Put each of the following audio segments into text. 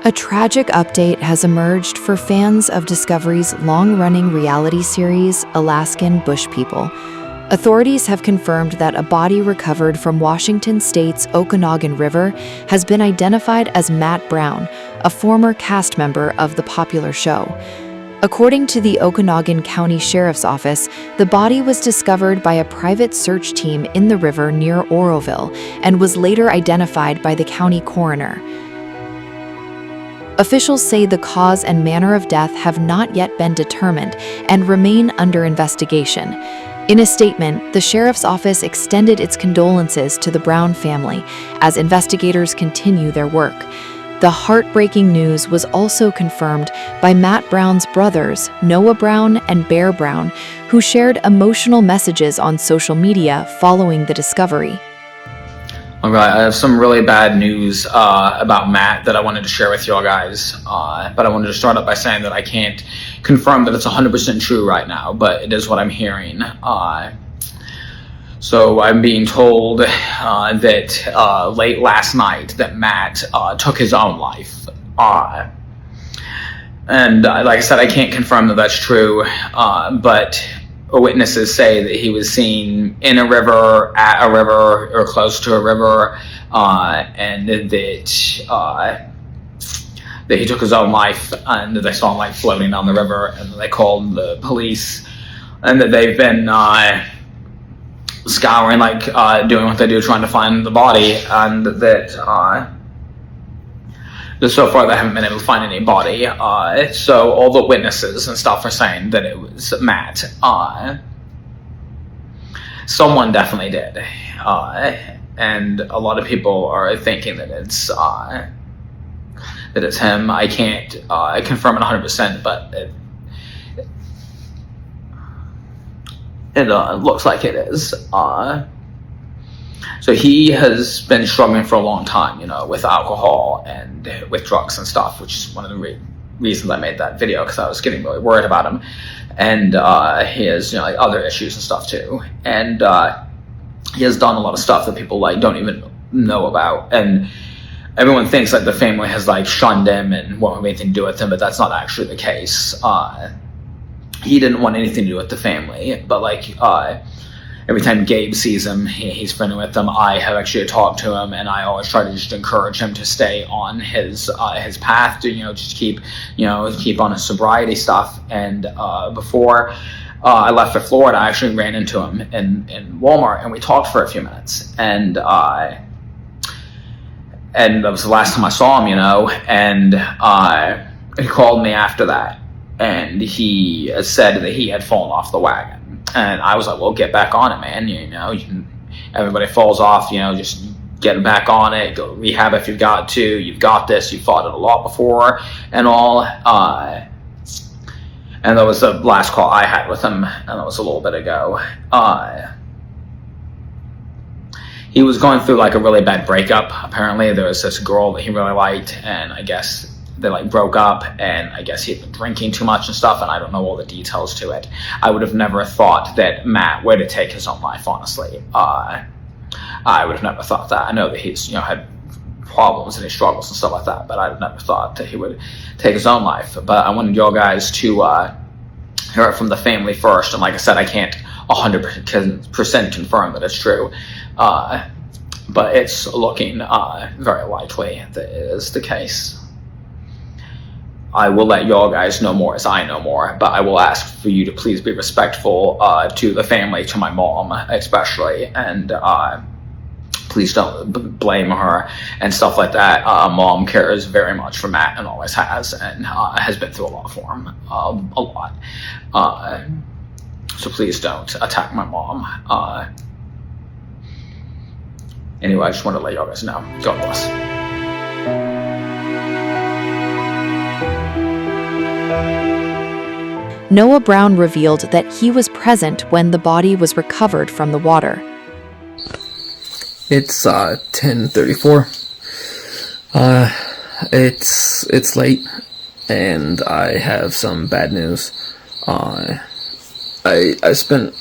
A tragic update has emerged for fans of Discovery's long-running reality series, Alaskan Bush People. Authorities have confirmed that a body recovered from Washington state's Okanagan River has been identified as Matt Brown, a former cast member of the popular show. According to the Okanagan County Sheriff's Office, the body was discovered by a private search team in the river near Oroville and was later identified by the county coroner. Officials say the cause and manner of death have not yet been determined and remain under investigation. In a statement, the sheriff's office extended its condolences to the Brown family as investigators continue their work. The heartbreaking news was also confirmed by Matt Brown's brothers, Noah Brown and Bear Brown, who shared emotional messages on social media following the discovery. All right, I have some really bad news about Matt that I wanted to share with y'all guys, but I wanted to start up by saying that I can't confirm that it's 100% true right now, but it is what I'm hearing. So I'm being told that late last night that Matt took his own life. And like I said, I can't confirm that that's true, but witnesses say that he was seen in a river, at a river, or close to a river, and that he took his own life, and that they saw him like floating down the river, and they called the police, and that they've been scouring, doing what they do, trying to find the body, and that so far they haven't been able to find any body. So all the witnesses and stuff are saying that it was Matt. Someone definitely did, and a lot of people are thinking that it's him. I can't confirm it 100%, but it looks like it is. So he has been struggling for a long time, with alcohol and with drugs and stuff, which is one of the reasons I made that video, because I was getting really worried about him. And he has, other issues and stuff too. And he has done a lot of stuff that people don't even know about. And everyone thinks the family has shunned him and won't have anything to do with him, but that's not actually the case. He didn't want anything to do with the family, but every time Gabe sees him, he's friendly with them. I have actually talked to him, and I always try to just encourage him to stay on his path, to just keep on his sobriety stuff. And before I left for Florida, I actually ran into him in Walmart, and we talked for a few minutes. And that was the last time I saw him, and he called me after that, and he said that he had fallen off the wagon. And I was like, well, get back on it, man. Everybody falls off, just get back on it, go to rehab if you've got to. You've got this, you've fought it a lot before and all. And that was the last call I had with him, and that was a little bit ago. He was going through a really bad breakup. Apparently there was this girl that he really liked, and I guess they broke up, and I guess he had been drinking too much and stuff, and I don't know all the details to it. I would have never thought that Matt would have taken his own life, honestly. I would have never thought that. I know that he's had problems and he struggles and stuff like that, but I'd have never thought that he would take his own life. But I wanted y'all guys to hear it from the family first, and like I said, I can't 100% confirm that it's true, but it's looking very likely that it is the case. I will let y'all guys know more as I know more, but I will ask for you to please be respectful to the family, to my mom especially, and please don't blame her and stuff like that. Mom cares very much for Matt and always has, and has been through a lot for him, a lot. So please don't attack my mom. Anyway, I just want to let y'all guys know. God bless. Noah Brown revealed that he was present when the body was recovered from the water. It's 10:34. It's late, and I have some bad news. I spent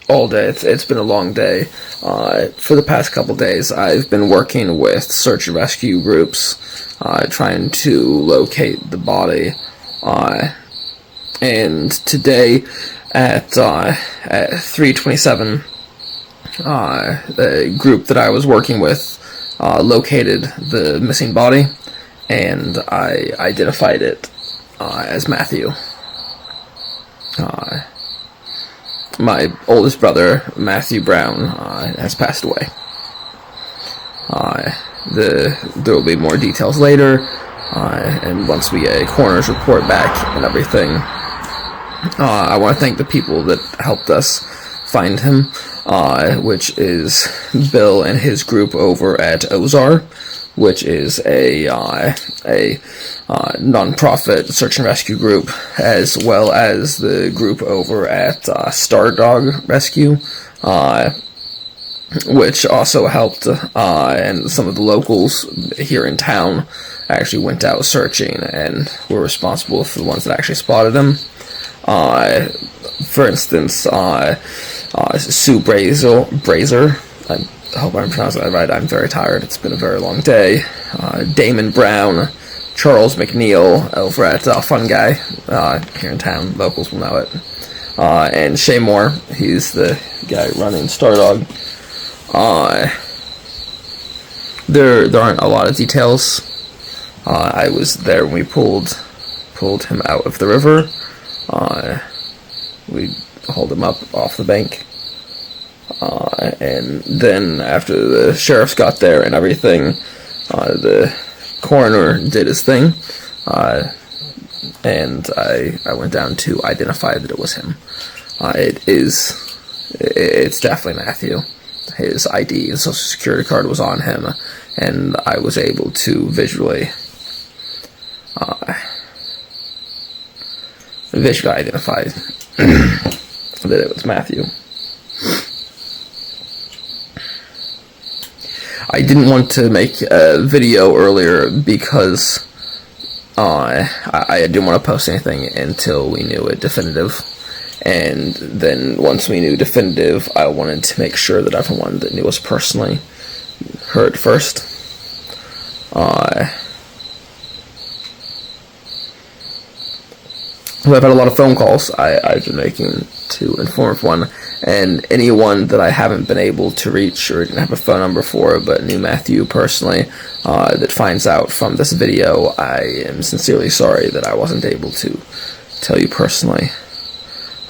all day. It's been a long day. For the past couple days, I've been working with search and rescue groups, trying to locate the body. And today at 3:27, the group that I was working with located the missing body, and I identified it as Matthew. My oldest brother, Matthew Brown, has passed away. There will be more details later, and once we get a coroner's report back and everything. I want to thank the people that helped us find him, which is Bill and his group over at Ozar, which is a non-profit search and rescue group, as well as the group over at Star Dog Rescue, which also helped, and some of the locals here in town actually went out searching and were responsible for the ones that actually spotted him. For instance, Sue Brazier, I hope I'm pronouncing that right. I'm very tired. It's been a very long day. Damon Brown, Charles McNeil over at Fun Guy here in town. Locals will know it. And Shay Moore. He's the guy running Stardog. There aren't a lot of details. I was there when we pulled him out of the river. We hauled him up off the bank. And then after the sheriffs got there and everything, the coroner did his thing, and I went down to identify that it was him. It's definitely Matthew. His ID and social security card was on him, and I was able to visually identify that it was Matthew. I didn't want to make a video earlier because I didn't want to post anything until we knew it definitive. And then once we knew definitive, I wanted to make sure that everyone that knew us personally heard first. I've had a lot of phone calls I've been making to inform everyone, and anyone that I haven't been able to reach or didn't have a phone number for but knew Matthew personally that finds out from this video, I am sincerely sorry that I wasn't able to tell you personally.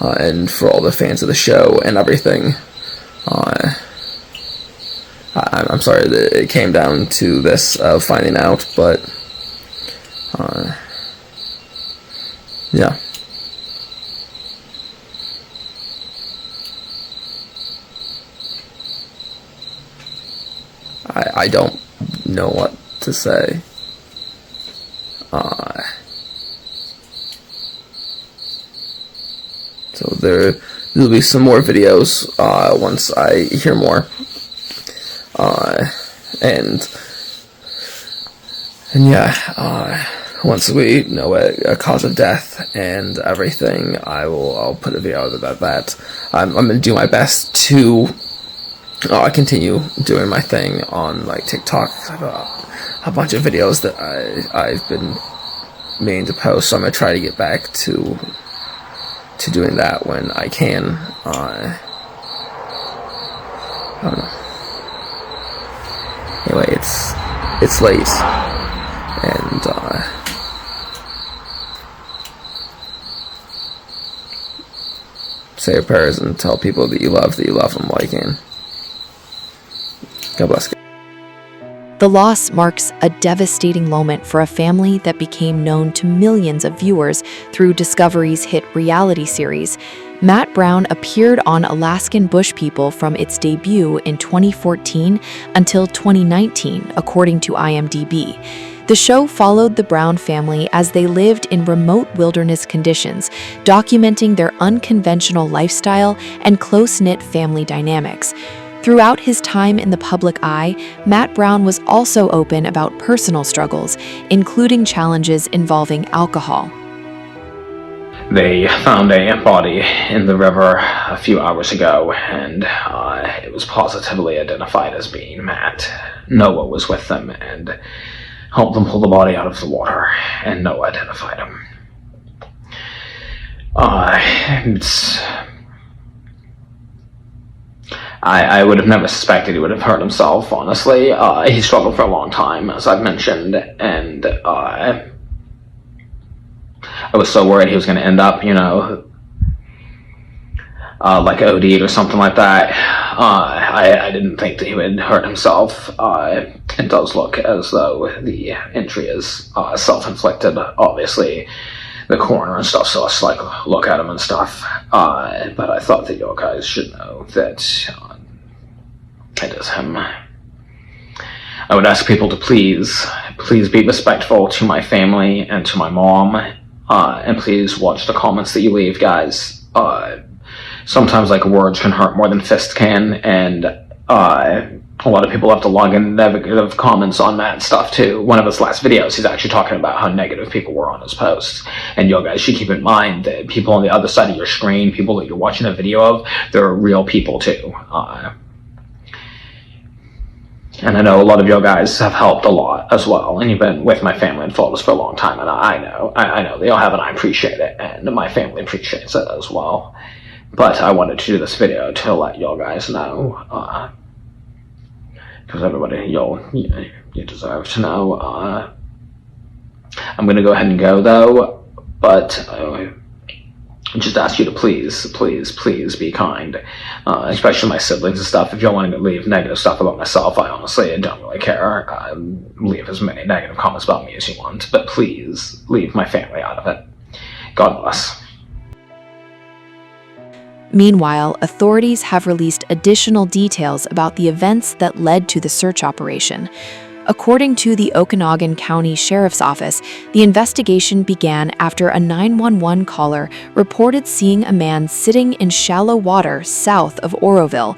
And for all the fans of the show and everything, I'm sorry that it came down to this finding out, but yeah. I don't know what to say. So there'll be some more videos once I hear more. And yeah, once we know a cause of death and everything, I'll put a video out about that. I'm gonna do my best to continue doing my thing on like TikTok. I have a bunch of videos that I've been meaning to post, so I'm gonna try to get back to doing that when I can. I don't know. Anyway, it's late, and say your prayers and tell people that you love them while you can. God bless. The loss marks a devastating moment for a family that became known to millions of viewers through Discovery's hit reality series. Matt Brown appeared on Alaskan Bush People from its debut in 2014 until 2019, according to IMDb. The show followed the Brown family as they lived in remote wilderness conditions, documenting their unconventional lifestyle and close-knit family dynamics. Throughout his time in the public eye, Matt Brown was also open about personal struggles, including challenges involving alcohol. They found a body in the river a few hours ago, and it was positively identified as being Matt. Noah was with them and helped them pull the body out of the water, and Noah identified him. I would have never suspected he would have hurt himself, honestly. He struggled for a long time, as I've mentioned, and I was so worried he was going to end up, like OD'd or something like that. I didn't think that he would hurt himself. It does look as though the injury is self-inflicted, obviously. The coroner and stuff saw us look at him and stuff, but I thought that you guys should know that it is him. I would ask people to please be respectful to my family and to my mom, and please watch the comments that you leave, guys. Sometimes words can hurt more than fists can, and a lot of people have to log in negative comments on that stuff too. One of his last videos, he's actually talking about how negative people were on his posts. And you guys should keep in mind that people on the other side of your screen, people that you're watching a video of, they're real people too. And I know a lot of you guys have helped a lot as well, and you've been with my family and followed us for a long time, and I know they all have, and I appreciate it, and my family appreciates it as well. But I wanted to do this video to let y'all guys know, because everybody, you deserve to know. I'm going to go ahead and go, though, but I just ask you to please be kind, especially my siblings and stuff. If y'all want to leave negative stuff about myself, I honestly don't really care. Leave as many negative comments about me as you want, but please leave my family out of it. God bless. Meanwhile, authorities have released additional details about the events that led to the search operation. According to the Okanogan County Sheriff's Office, the investigation began after a 911 caller reported seeing a man sitting in shallow water south of Oroville.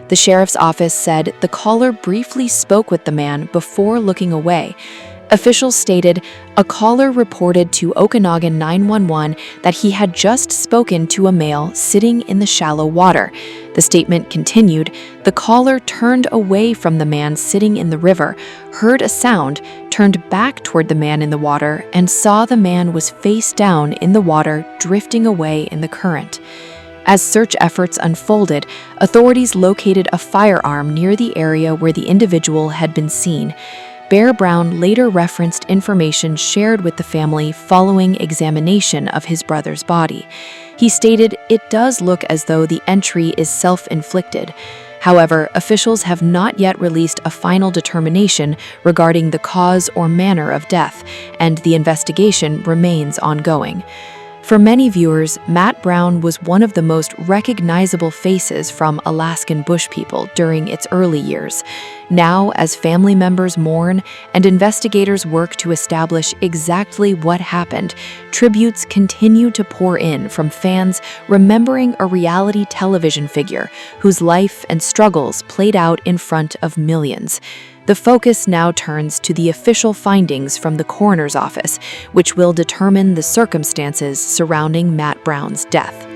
The sheriff's office said the caller briefly spoke with the man before looking away. Officials stated a caller reported to Okanogan 911 that he had just spoken to a male sitting in the shallow water. The statement continued, the caller turned away from the man sitting in the river, heard a sound, turned back toward the man in the water, and saw the man was face down in the water, drifting away in the current. As search efforts unfolded, authorities located a firearm near the area where the individual had been seen. Bear Brown later referenced information shared with the family following examination of his brother's body. He stated, "It does look as though the entry is self-inflicted." However, officials have not yet released a final determination regarding the cause or manner of death, and the investigation remains ongoing. For many viewers, Matt Brown was one of the most recognizable faces from Alaskan bush people during its early years. Now, as family members mourn and investigators work to establish exactly what happened, tributes continue to pour in from fans remembering a reality television figure whose life and struggles played out in front of millions. The focus now turns to the official findings from the coroner's office, which will determine the circumstances surrounding Matt Brown's death.